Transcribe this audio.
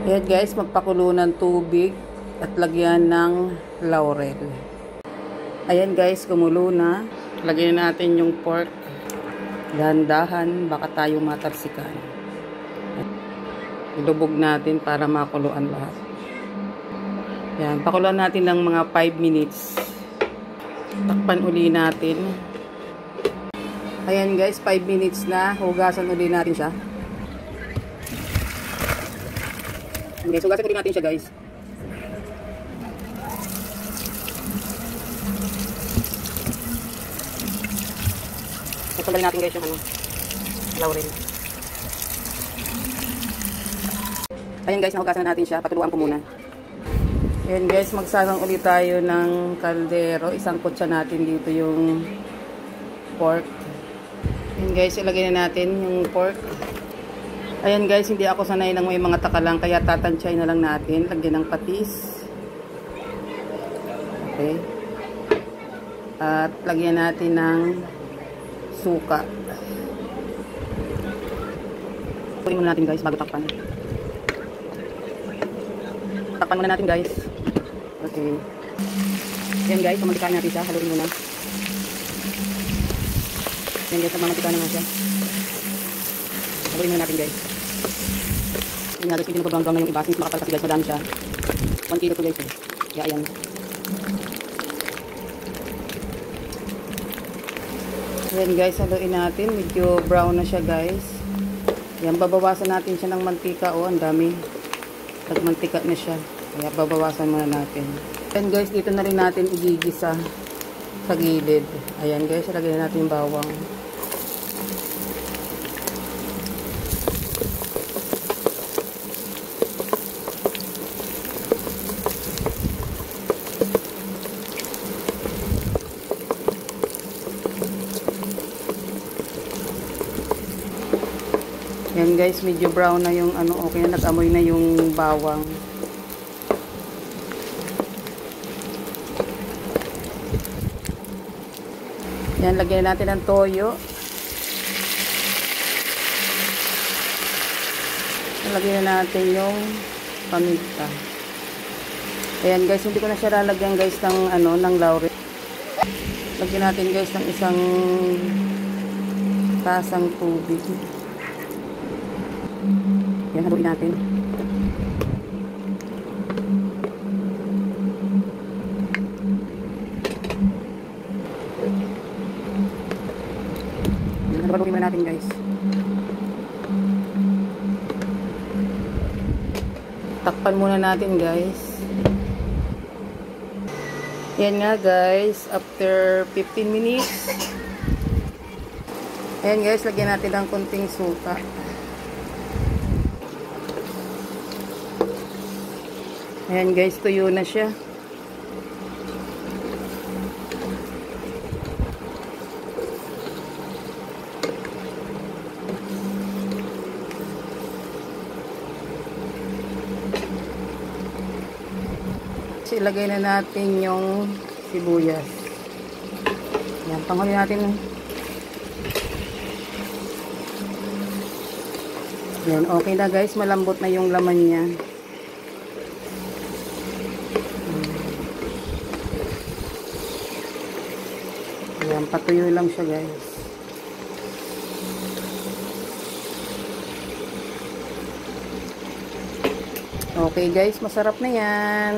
Ayan guys, magpakulo ng tubig at lagyan ng laurel. Ayan guys, kumulo na. Lagyan natin yung pork. Dahan-dahan, baka tayo matarsikan. Ilubog natin para makuluan lahat. Ayan, pakuluan natin ng mga 5 minutes. Takpan uli natin. Ayan guys, 5 minutes na. Hugasan uli natin siya. Okay, so hugasan uli natin siya guys. Tanggalin natin guys yung laurel. Ayan guys, nahugasan na natin siya. Patuluan ko muna. Ayan guys, magsasang ulit tayo ng kaldero. Isang kutsa natin dito yung pork. Ayan guys, ilagay na natin yung pork. Ayan guys, hindi ako sanay ng may mga takalang, kaya tatansya na lang natin. Lagyan ng patis. Okay. At lagyan natin ng suka. Tuloy muna natin guys bago takpan. Takpan muna natin guys. Okay. Ayan guys, mamantikaan natin siya. Haluin muna. Ayan guys, mamantikaan na nga siya. Haluin muna natin guys. Ayan nga guys, hindi nagbabrang na yung iba. Since makapal kasi guys, madami siya. 1 kilo to guys eh. Kaya ayan. Ayan guys, haluin natin. Medyo brown na siya guys. Ayan, babawasan natin siya ng mantika. Oh, ang dami. Nagmantika na siya. Kaya babawasan muna natin. Ayan guys, dito na rin natin igigisa sa gilid. Ayan guys, lagyan natin yung bawang. Ayan guys, medyo brown na yung okay na, nag-amoy na yung bawang. Ayan, lagyan natin ng toyo. Lagyan natin yung paminta. Ayan guys, hindi ko na siya lalagyan guys ng ng laurel. Lagyan natin guys ng isang tasang tubig. Yan, haluin natin. Yan, haluin muna natin guys. Takpan muna natin guys. Yan nga guys, after 15 minutes. Ayan guys, lagyan natin ng konting suka. Ayan guys, tuyo na siya. Ilagay na natin yung sibuyas. Ayan, panghuli natin. Ayan, okay na guys, malambot na yung laman niya. Ayan, patuyo lang siya guys. Okay guys, masarap na yan.